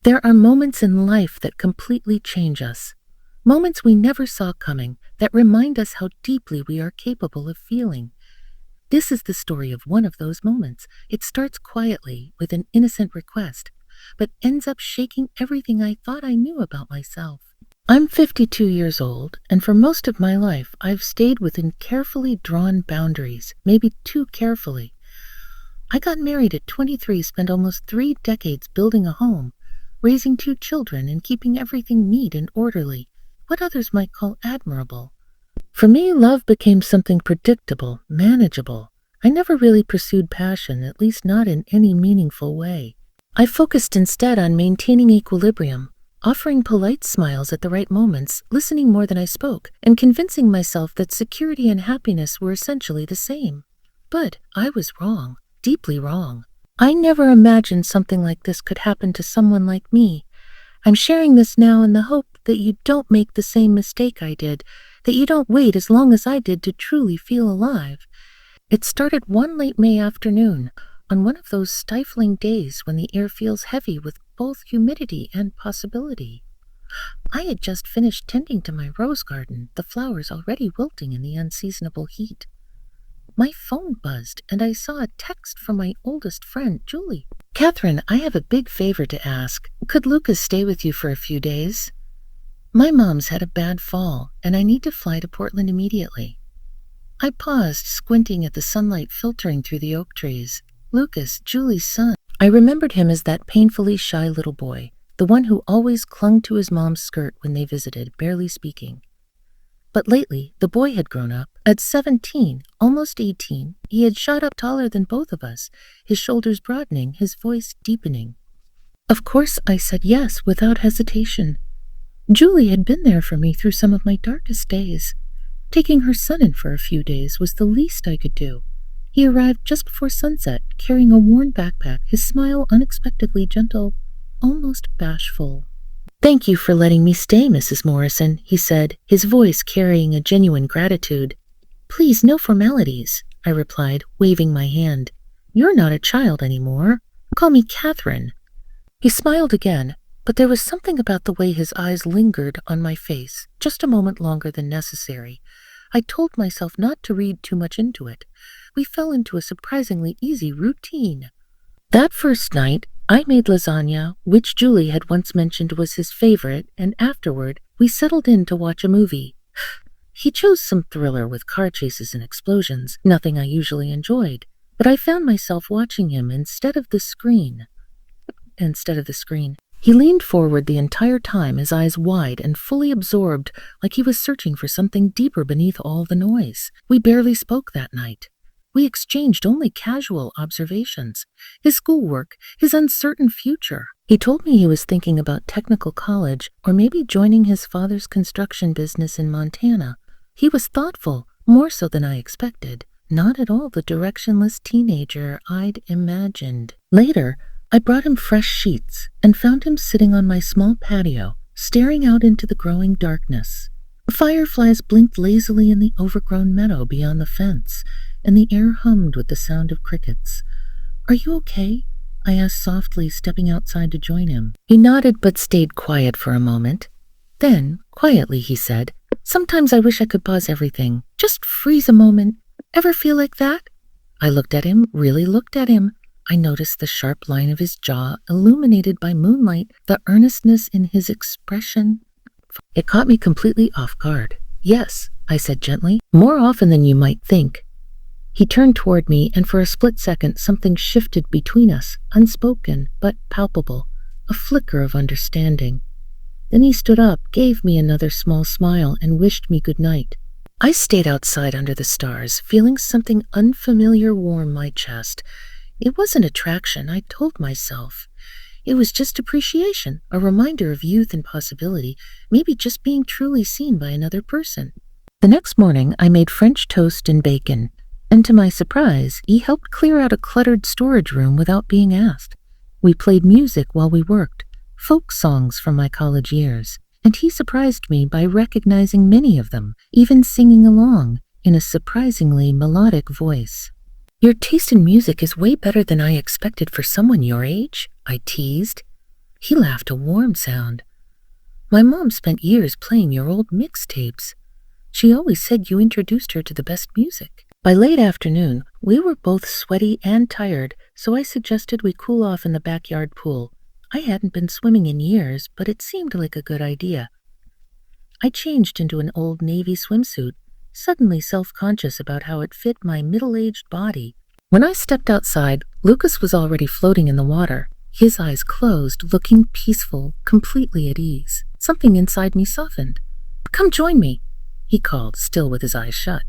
There are moments in life that completely change us. Moments we never saw coming that remind us how deeply we are capable of feeling. This is the story of one of those moments. It starts quietly with an innocent request, but ends up shaking everything I thought I knew about myself. I'm 52 years old, and for most of my life, I've stayed within carefully drawn boundaries, maybe too carefully. I got married at 23, spent almost 3 decades building a home, raising 2 children, and keeping everything neat and orderly, what others might call admirable. For me, love became something predictable, manageable. I never really pursued passion, at least not in any meaningful way. I focused instead on maintaining equilibrium, offering polite smiles at the right moments, listening more than I spoke, and convincing myself that security and happiness were essentially the same. But I was wrong, deeply wrong. I never imagined something like this could happen to someone like me. I'm sharing this now in the hope that you don't make the same mistake I did, that you don't wait as long as I did to truly feel alive. It started one late May afternoon, on one of those stifling days when the air feels heavy with both humidity and possibility. I had just finished tending to my rose garden, the flowers already wilting in the unseasonable heat. My phone buzzed, and I saw a text from my oldest friend, Julie. "Catherine, I have a big favor to ask. Could Lucas stay with you for a few days? My mom's had a bad fall, and I need to fly to Portland immediately." I paused, squinting at the sunlight filtering through the oak trees. Lucas, Julie's son. I remembered him as that painfully shy little boy, the one who always clung to his mom's skirt when they visited, barely speaking. But lately, the boy had grown up. At 17, almost 18, he had shot up taller than both of us, his shoulders broadening, his voice deepening. Of course, I said yes, without hesitation. Julie had been there for me through some of my darkest days. Taking her son in for a few days was the least I could do. He arrived just before sunset, carrying a worn backpack, his smile unexpectedly gentle, almost bashful. "Thank you for letting me stay, Mrs. Morrison," he said, his voice carrying a genuine gratitude. "Please, no formalities," I replied, waving my hand. "You're not a child anymore. Call me Catherine." He smiled again, but there was something about the way his eyes lingered on my face, just a moment longer than necessary. I told myself not to read too much into it. We fell into a surprisingly easy routine. That first night, I made lasagna, which Julie had once mentioned was his favorite, and afterward, we settled in to watch a movie. He chose some thriller with car chases and explosions, nothing I usually enjoyed, but I found myself watching him instead of the screen. He leaned forward the entire time, his eyes wide and fully absorbed, like he was searching for something deeper beneath all the noise. We barely spoke that night. We exchanged only casual observations, his schoolwork, his uncertain future. He told me he was thinking about technical college or maybe joining his father's construction business in Montana. He was thoughtful, more so than I expected, not at all the directionless teenager I'd imagined. Later, I brought him fresh sheets and found him sitting on my small patio, staring out into the growing darkness. Fireflies blinked lazily in the overgrown meadow beyond the fence, and the air hummed with the sound of crickets. "Are you okay?" I asked softly, stepping outside to join him. He nodded but stayed quiet for a moment. Then, quietly, he said, "Sometimes I wish I could pause everything. Just freeze a moment. Ever feel like that?" I looked at him, really looked at him. I noticed the sharp line of his jaw, illuminated by moonlight, the earnestness in his expression. It caught me completely off guard. "Yes," I said gently, "more often than you might think." He turned toward me, and for a split second something shifted between us, unspoken but palpable, a flicker of understanding. Then he stood up, gave me another small smile, and wished me good night. I stayed outside under the stars, feeling something unfamiliar warm my chest. It wasn't attraction, I told myself. It was just appreciation, a reminder of youth and possibility, maybe just being truly seen by another person. The next morning, I made French toast and bacon, and to my surprise, he helped clear out a cluttered storage room without being asked. We played music while we worked, folk songs from my college years, and he surprised me by recognizing many of them, even singing along in a surprisingly melodic voice. "Your taste in music is way better than I expected for someone your age," I teased. He laughed a warm sound. My mom spent years playing your old mixtapes. She always said you introduced her to the best music. By late afternoon, we were both sweaty and tired, so I suggested we cool off in the backyard pool. I hadn't been swimming in years, but it seemed like a good idea. I changed into an old Navy swimsuit, suddenly self-conscious about how it fit my middle-aged body. When I stepped outside, Lucas was already floating in the water, his eyes closed, looking peaceful, completely at ease. Something inside me softened. "Come join me," he called, still with his eyes shut.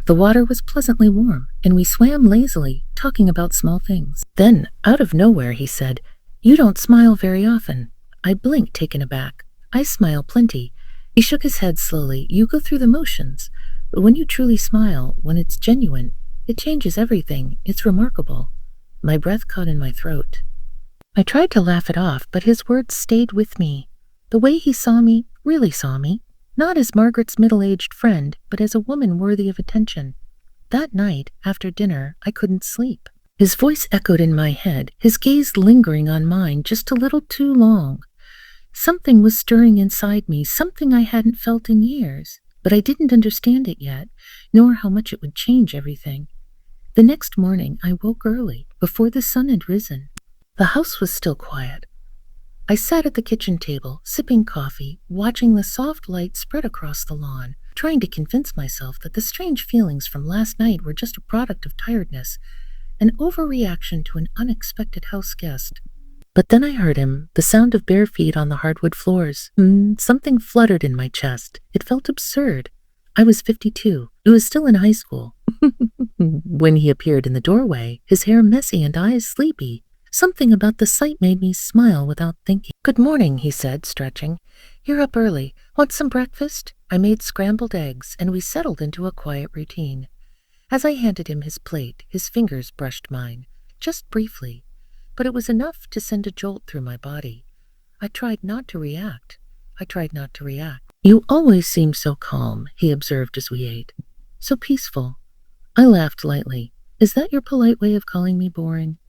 The water was pleasantly warm, and we swam lazily, talking about small things. Then, out of nowhere, he said, "You don't smile very often." I blinked, taken aback. "I smile plenty." He shook his head slowly. "You go through the motions. But when you truly smile, when it's genuine, it changes everything. It's remarkable." My breath caught in my throat. I tried to laugh it off, but his words stayed with me. The way he saw me, really saw me, not as Margaret's middle-aged friend, but as a woman worthy of attention. That night, after dinner, I couldn't sleep. His voice echoed in my head, his gaze lingering on mine just a little too long. Something was stirring inside me, something I hadn't felt in years, but I didn't understand it yet, nor how much it would change everything. The next morning, I woke early, before the sun had risen. The house was still quiet. I sat at the kitchen table, sipping coffee, watching the soft light spread across the lawn, trying to convince myself that the strange feelings from last night were just a product of tiredness, an overreaction to an unexpected house guest. But then I heard him, the sound of bare feet on the hardwood floors. Something fluttered in my chest. It felt absurd. I was 52. I was still in high school. When he appeared in the doorway, his hair messy and eyes sleepy, something about the sight made me smile without thinking. "Good morning," he said, stretching. "You're up early. Want some breakfast?" I made scrambled eggs, and we settled into a quiet routine. As I handed him his plate, his fingers brushed mine, just briefly, but it was enough to send a jolt through my body. I tried not to react. "You always seem so calm," he observed as we ate. "So peaceful." I laughed lightly. "Is that your polite way of calling me boring?"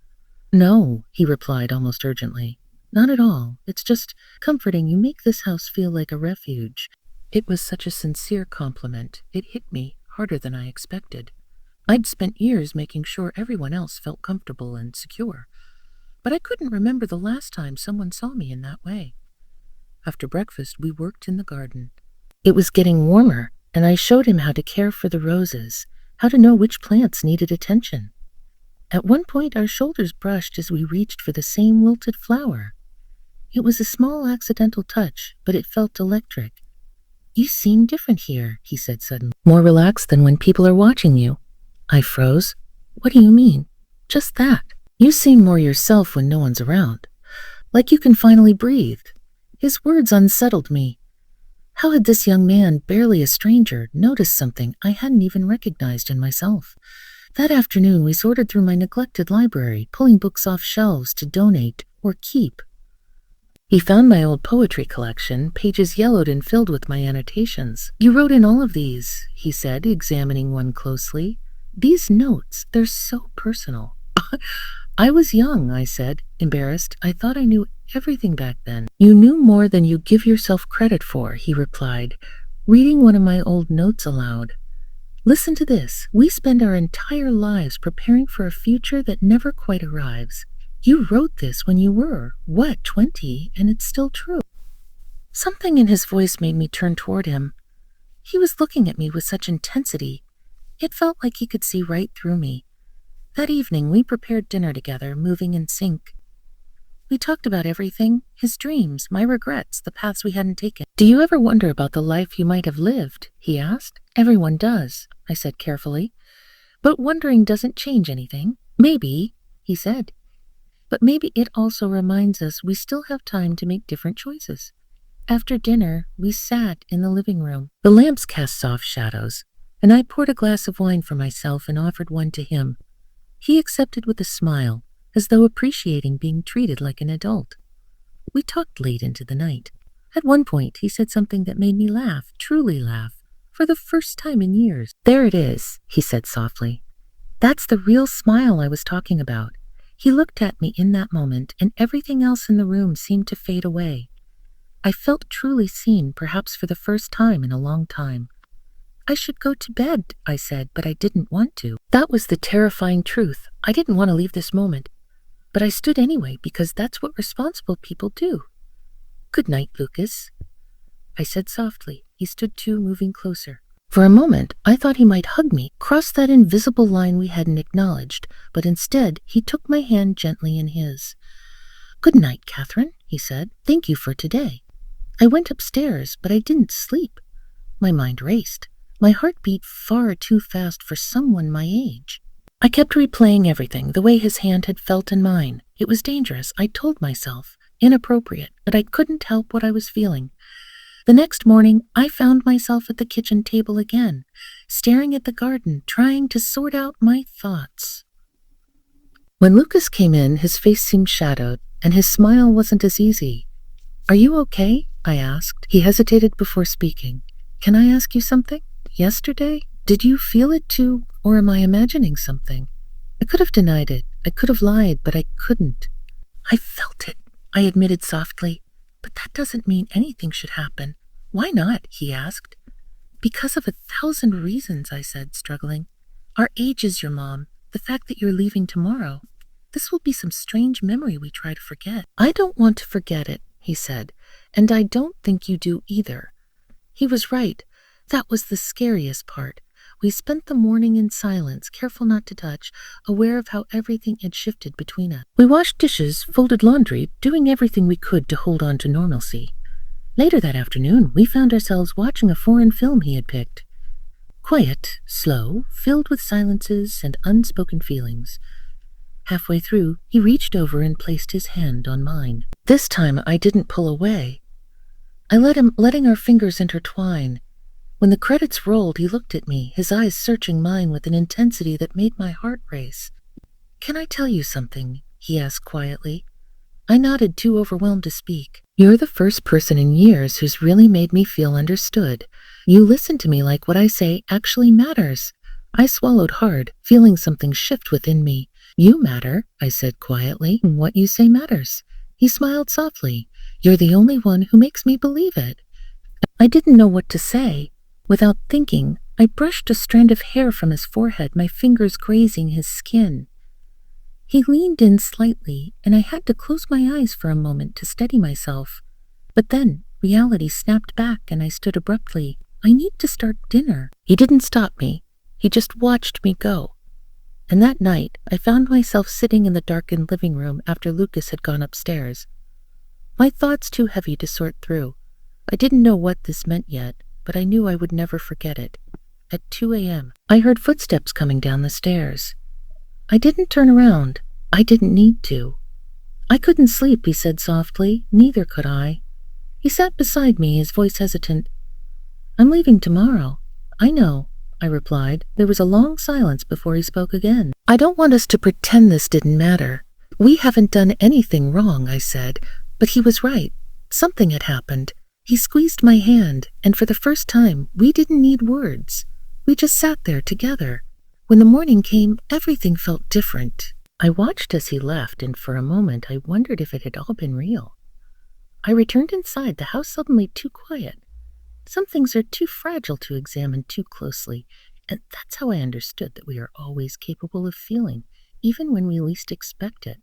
"No," he replied almost urgently. "Not at all. It's just comforting. You make this house feel like a refuge." It was such a sincere compliment. It hit me harder than I expected. I'd spent years making sure everyone else felt comfortable and secure, but I couldn't remember the last time someone saw me in that way. After breakfast, we worked in the garden. It was getting warmer, and I showed him how to care for the roses, how to know which plants needed attention. At one point, our shoulders brushed as we reached for the same wilted flower. It was a small accidental touch, but it felt electric. "You seem different here," he said suddenly. "More relaxed than when people are watching you." I froze. "What do you mean?" "Just that. You seem more yourself when no one's around. Like you can finally breathe." His words unsettled me. How had this young man, barely a stranger, noticed something I hadn't even recognized in myself? That afternoon, we sorted through my neglected library, pulling books off shelves to donate or keep. He found my old poetry collection, pages yellowed and filled with my annotations. "You wrote in all of these," he said, examining one closely. "These notes, they're so personal." "I was young," I said, embarrassed. "I thought I knew everything back then." "You knew more than you give yourself credit for," he replied, reading one of my old notes aloud. "Listen to this. We spend our entire lives preparing for a future that never quite arrives. You wrote this when you were, 20, and it's still true." Something in his voice made me turn toward him. He was looking at me with such intensity. It felt like he could see right through me. That evening, we prepared dinner together, moving in sync. We talked about everything, his dreams, my regrets, the paths we hadn't taken. "Do you ever wonder about the life you might have lived?" he asked. "Everyone does," I said carefully. "But wondering doesn't change anything." "Maybe," he said. "But maybe it also reminds us we still have time to make different choices." After dinner, we sat in the living room. The lamps cast soft shadows, and I poured a glass of wine for myself and offered one to him. He accepted with a smile, as though appreciating being treated like an adult. We talked late into the night. At one point, he said something that made me laugh, truly laugh, for the first time in years. "There it is," he said softly. "That's the real smile I was talking about. He looked at me in that moment, and everything else in the room seemed to fade away. I felt truly seen, perhaps for the first time in a long time. I should go to bed, I said, but I didn't want to. That was the terrifying truth. I didn't want to leave this moment. But I stood anyway, because that's what responsible people do. Good night, Lucas, I said softly. He stood too, moving closer. For a moment, I thought he might hug me, cross that invisible line we hadn't acknowledged, but instead, he took my hand gently in his. Good night, Catherine, he said. Thank you for today. I went upstairs, but I didn't sleep. My mind raced. My heart beat far too fast for someone my age. I kept replaying everything, the way his hand had felt in mine. It was dangerous, I told myself, inappropriate, but I couldn't help what I was feeling. The next morning, I found myself at the kitchen table again, staring at the garden, trying to sort out my thoughts. When Lucas came in, his face seemed shadowed, and his smile wasn't as easy. Are you okay? I asked. He hesitated before speaking. Can I ask you something? Yesterday? Did you feel it too, or am I imagining something? I could have denied it. I could have lied, but I couldn't. I felt it, I admitted softly. But that doesn't mean anything should happen. Why not? He asked. Because of 1,000 reasons, I said, struggling. Our age is your mom, the fact that you're leaving tomorrow. This will be some strange memory we try to forget. I don't want to forget it, he said, and I don't think you do either. He was right. That was the scariest part. We spent the morning in silence, careful not to touch, aware of how everything had shifted between us. We washed dishes, folded laundry, doing everything we could to hold on to normalcy. Later that afternoon, we found ourselves watching a foreign film he had picked. Quiet, slow, filled with silences and unspoken feelings. Halfway through, he reached over and placed his hand on mine. This time, I didn't pull away. I let him, letting our fingers intertwine. When the credits rolled, he looked at me, his eyes searching mine with an intensity that made my heart race. Can I tell you something? He asked quietly. I nodded, too overwhelmed to speak. You're the first person in years who's really made me feel understood. You listen to me like what I say actually matters. I swallowed hard, feeling something shift within me. You matter, I said quietly. What you say matters. He smiled softly. You're the only one who makes me believe it. I didn't know what to say. Without thinking, I brushed a strand of hair from his forehead, my fingers grazing his skin. He leaned in slightly, and I had to close my eyes for a moment to steady myself. But then, reality snapped back, and I stood abruptly. I need to start dinner. He didn't stop me. He just watched me go. And that night, I found myself sitting in the darkened living room after Lucas had gone upstairs. My thoughts too heavy to sort through. I didn't know what this meant yet, but I knew I would never forget it. At 2 a.m., I heard footsteps coming down the stairs. I didn't turn around. I didn't need to. I couldn't sleep, he said softly. Neither could I. He sat beside me, his voice hesitant. I'm leaving tomorrow. I know, I replied. There was a long silence before he spoke again. I don't want us to pretend this didn't matter. We haven't done anything wrong, I said. But he was right. Something had happened. He squeezed my hand, and for the first time, we didn't need words. We just sat there together. When the morning came, everything felt different. I watched as he left, and for a moment I wondered if it had all been real. I returned inside, the house suddenly too quiet. Some things are too fragile to examine too closely, and that's how I understood that we are always capable of feeling, even when we least expect it.